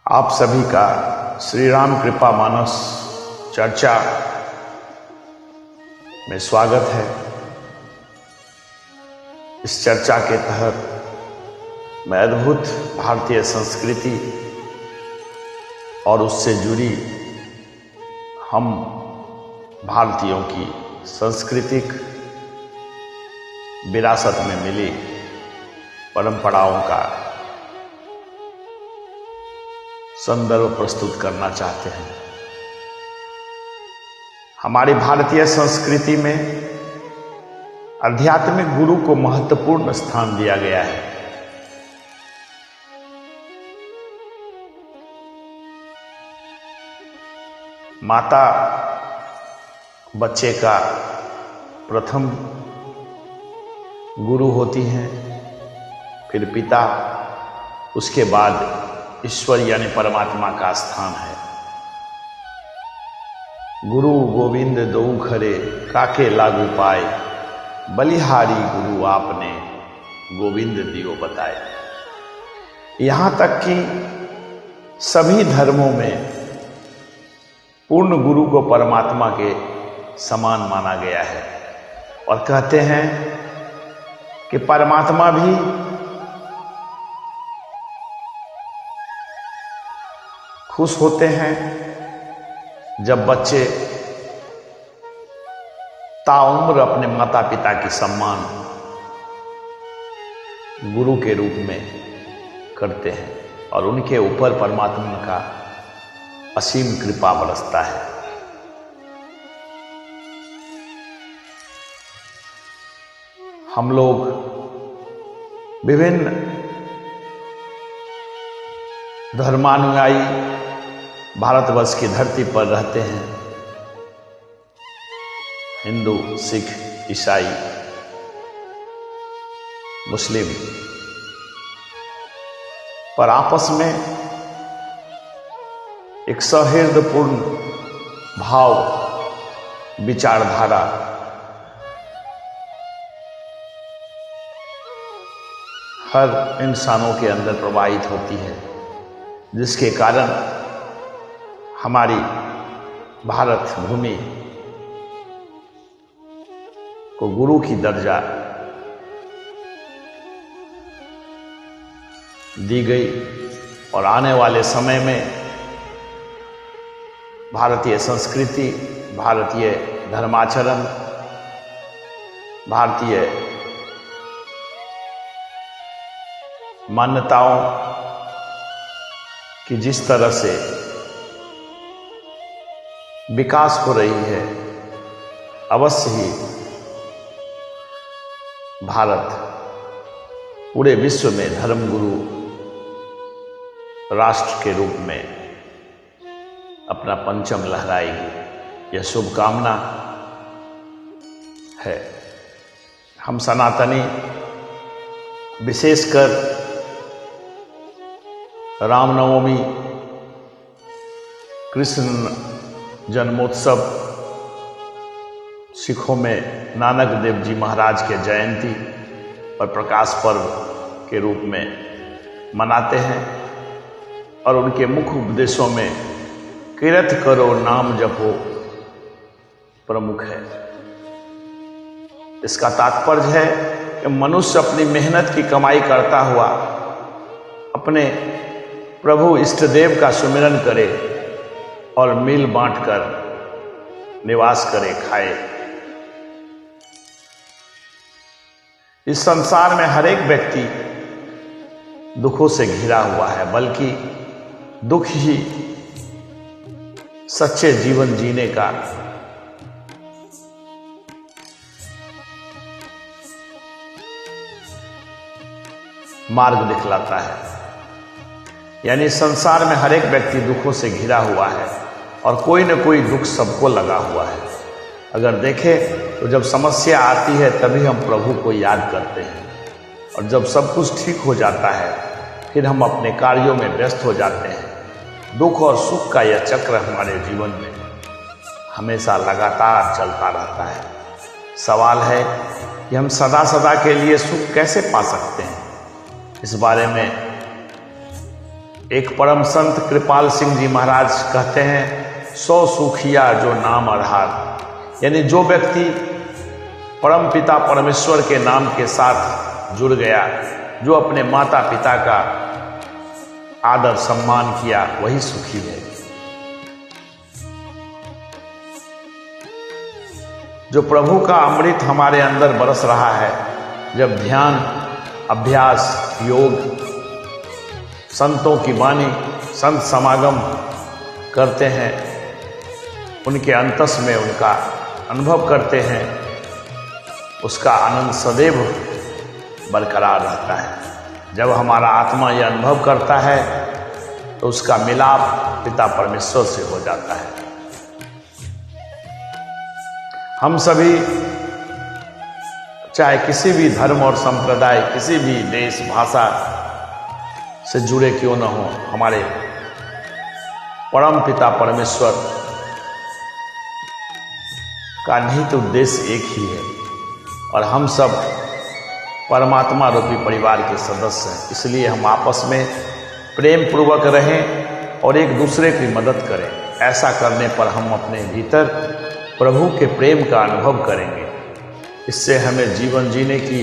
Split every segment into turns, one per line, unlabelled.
आप सभी का श्री राम कृपा मानस चर्चा में स्वागत है। इस चर्चा के तहत मैं अद्भुत भारतीय संस्कृति और उससे जुड़ी हम भारतीयों की सांस्कृतिक विरासत में मिली परंपराओं का संदर्भ प्रस्तुत करना चाहते हैं। हमारी भारतीय संस्कृति में आध्यात्मिक गुरु को महत्वपूर्ण स्थान दिया गया है। माता बच्चे का प्रथम गुरु होती हैं, फिर पिता, उसके बाद ईश्वर यानी परमात्मा का स्थान है। गुरु गोविंद दोऊ खरे काके लागू पाए, बलिहारी गुरु आपने गोविंद दियो बताए। यहां तक कि सभी धर्मों में पूर्ण गुरु को परमात्मा के समान माना गया है और कहते हैं कि परमात्मा भी खुश होते हैं जब बच्चे ताउम्र अपने माता पिता की सम्मान गुरु के रूप में करते हैं और उनके ऊपर परमात्मा का असीम कृपा बरसता है। हम लोग विभिन्न धर्मानुयायी भारतवर्ष की धरती पर रहते हैं। हिंदू, सिख, ईसाई, मुस्लिम, पर आपस में एक सौहार्दपूर्ण भाव, विचारधारा हर इंसानों के अंदर प्रवाहित होती है, जिसके कारण हमारी भारत भूमि को गुरु की दर्जा दी गई और आने वाले समय में भारतीय संस्कृति, भारतीय धर्माचरण, भारतीय मान्यताओं कि जिस तरह से विकास हो रही है, अवश्य ही भारत पूरे विश्व में धर्मगुरु राष्ट्र के रूप में अपना परचम लहराएगी। यह शुभकामना है। हम सनातनी विशेषकर रामनवमी, कृष्ण जन्मोत्सव, सिखों में नानक देव जी महाराज के जयंती और प्रकाश पर्व के रूप में मनाते हैं और उनके मुख्य उपदेशों में किरत करो नाम जपो प्रमुख है। इसका तात्पर्य है कि मनुष्य अपनी मेहनत की कमाई करता हुआ अपने प्रभु इष्टदेव का सुमिरन करे और मिल बांट कर निवास करे, खाए। इस संसार में हर एक व्यक्ति दुखों से घिरा हुआ है, बल्कि दुख ही सच्चे जीवन जीने का मार्ग दिखलाता है। यानी संसार में हर एक व्यक्ति दुखों से घिरा हुआ है और कोई न कोई दुख सबको लगा हुआ है। अगर देखें तो जब समस्या आती है तभी हम प्रभु को याद करते हैं और जब सब कुछ ठीक हो जाता है फिर हम अपने कार्यों में व्यस्त हो जाते हैं। दुख और सुख का यह चक्र हमारे जीवन में हमेशा लगातार चलता रहता है। सवाल है कि हम सदा सदा के लिए सुख कैसे पा सकते हैं। इस बारे में एक परम संत कृपाल सिंह जी महाराज कहते हैं, 100 सुखिया जो नाम आधार। यानी जो व्यक्ति परम पिता परमेश्वर के नाम के साथ जुड़ गया, जो अपने माता पिता का आदर सम्मान किया, वही सुखी है। जो प्रभु का अमृत हमारे अंदर बरस रहा है, जब ध्यान, अभ्यास, योग, संतों की वाणी, संत समागम करते हैं, उनके अंतस में उनका अनुभव करते हैं, उसका आनंद सदैव बरकरार रहता है। जब हमारा आत्मा यह अनुभव करता है तो उसका मिलाप पिता परमेश्वर से हो जाता है। हम सभी चाहे किसी भी धर्म और संप्रदाय, किसी भी देश भाषा से जुड़े क्यों न हो, हमारे परम पिता परमेश्वर का निहित उद्देश्य एक ही है और हम सब परमात्मा रूपी परिवार के सदस्य हैं। इसलिए हम आपस में प्रेम पूर्वक रहें और एक दूसरे की मदद करें। ऐसा करने पर हम अपने भीतर प्रभु के प्रेम का अनुभव करेंगे। इससे हमें जीवन जीने की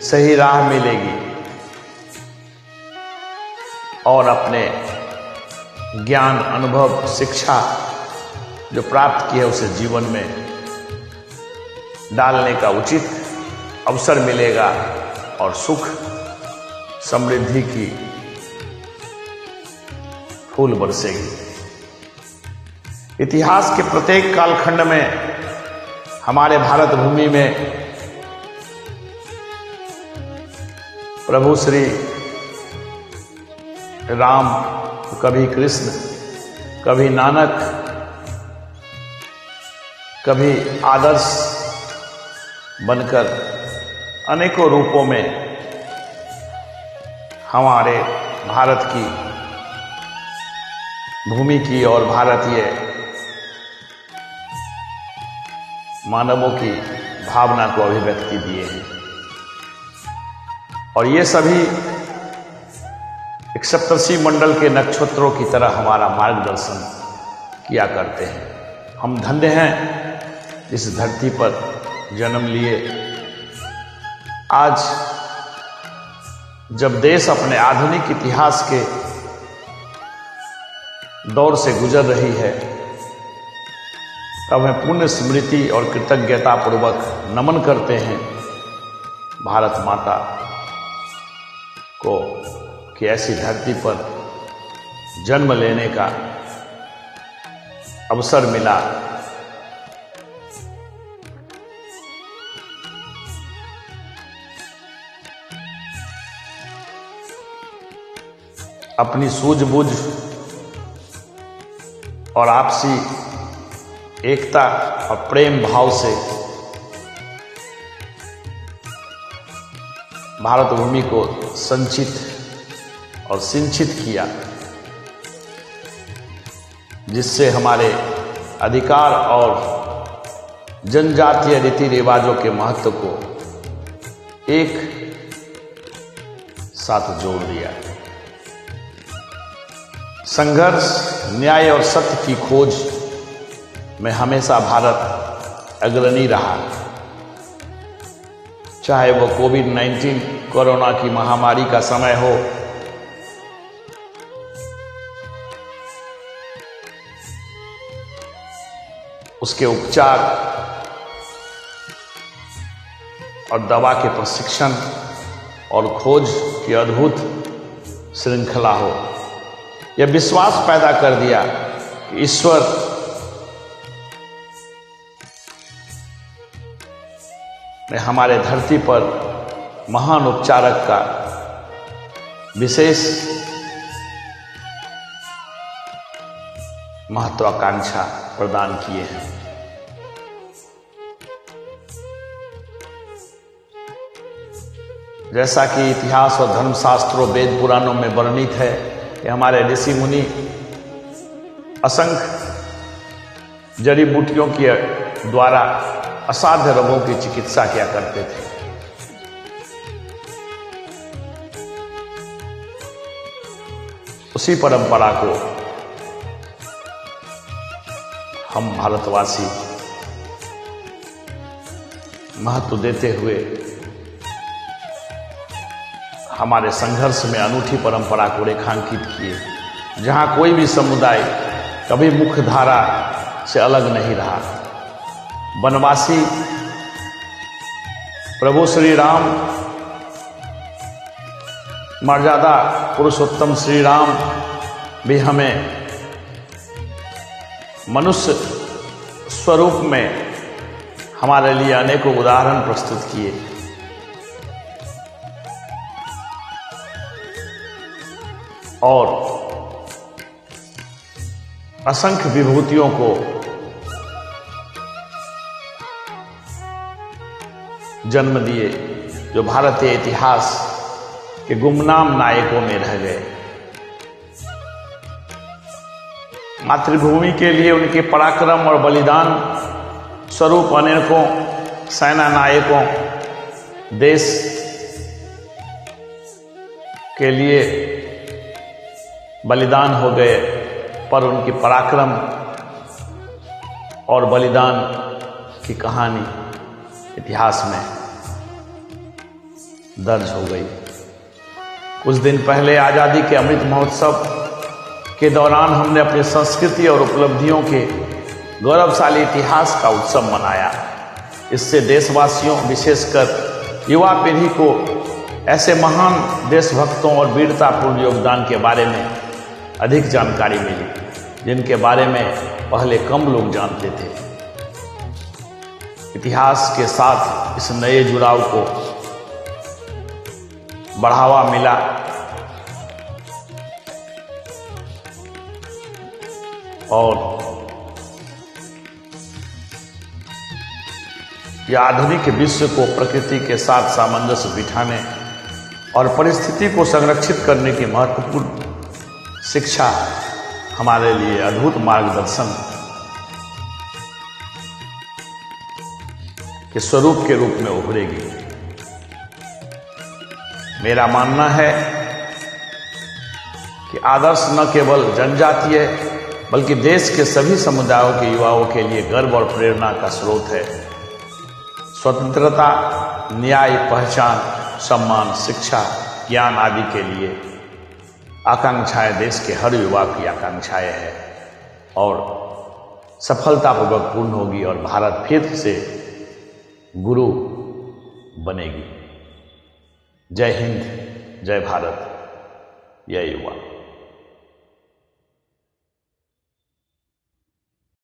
सही राह मिलेगी और अपने ज्ञान, अनुभव, शिक्षा जो प्राप्त की है उसे जीवन में डालने का उचित अवसर मिलेगा और सुख समृद्धि की फूल बरसेगी। इतिहास के प्रत्येक कालखंड में हमारे भारत भूमि में प्रभु श्री राम, कभी कृष्ण, कभी नानक, कभी आदर्श बनकर अनेकों रूपों में हमारे भारत की भूमि की और भारतीय मानवों की भावना को अभिव्यक्ति दिए हैं। और ये सभी एक सप्तर्षि मंडल के नक्षत्रों की तरह हमारा मार्गदर्शन किया करते हैं। हम धन्य हैं इस धरती पर जन्म लिए। आज जब देश अपने आधुनिक इतिहास के दौर से गुजर रही है, तब हम पुण्य स्मृति और कृतज्ञता पूर्वक नमन करते हैं भारत माता को कि ऐसी धरती पर जन्म लेने का अवसर मिला। अपनी सूझबूझ और आपसी एकता और प्रेम भाव से भारत भूमि को संचित और सिंचित किया, जिससे हमारे अधिकार और जनजातीय रीति रिवाजों के महत्व को एक साथ जोड़ दिया। संघर्ष, न्याय और सत्य की खोज में हमेशा भारत अग्रणी रहा। चाहे वो कोविड-19 कोरोना की महामारी का समय हो, उसके उपचार और दवा के प्रशिक्षण और खोज की अद्भुत श्रृंखला हो, यह विश्वास पैदा कर दिया कि ईश्वर ने हमारे धरती पर महान उपचारक का विशेष महत्वाकांक्षा प्रदान किए हैं। जैसा कि इतिहास और धर्मशास्त्रों, वेद पुराणों में वर्णित है कि हमारे ऋषि मुनि असंख्य जड़ी बूटियों के द्वारा असाध्य रोगों की चिकित्सा किया करते थे। उसी परंपरा को हम भारतवासी महत्व देते हुए हमारे संघर्ष में अनूठी परंपरा को रेखांकित किए, जहां कोई भी समुदाय कभी मुख्य धारा से अलग नहीं रहा। वनवासी प्रभु श्री राम, मर्यादा पुरुषोत्तम श्री राम भी हमें मनुष्य स्वरूप में हमारे लिए अनेकों उदाहरण प्रस्तुत किए। और असंख्य विभूतियों को जन्म दिए, जो भारतीय इतिहास के गुमनाम नायकों में रह गए। मातृभूमि के लिए उनके पराक्रम और बलिदान स्वरूप अनेकों सेना नायकों देश के लिए बलिदान हो गए, पर उनके पराक्रम और बलिदान की कहानी इतिहास में दर्ज हो गई। कुछ दिन पहले आज़ादी के अमृत महोत्सव के दौरान हमने अपनी संस्कृति और उपलब्धियों के गौरवशाली इतिहास का उत्सव मनाया। इससे देशवासियों, विशेषकर युवा पीढ़ी को ऐसे महान देशभक्तों और वीरतापूर्ण योगदान के बारे में अधिक जानकारी मिली, जिनके बारे में पहले कम लोग जानते थे। इतिहास के साथ इस नए जुड़ाव को बढ़ावा मिला और यह आधुनिक विश्व को प्रकृति के साथ सामंजस्य बिठाने और परिस्थिति को संरक्षित करने की महत्वपूर्ण शिक्षा हमारे लिए अद्भुत मार्गदर्शन के स्वरूप के रूप में उभरेगी। मेरा मानना है कि आदर्श न केवल जनजातीय बल्कि देश के सभी समुदायों के युवाओं के लिए गर्व और प्रेरणा का स्रोत है। स्वतंत्रता, न्याय, पहचान, सम्मान, शिक्षा, ज्ञान आदि के लिए आकांक्षाएं देश के हर युवा की आकांक्षाएं हैं और सफलतापूर्वक पूर्ण होगी और भारत फिर से गुरु बनेगी। जय हिंद, जय भारत, जय युवा।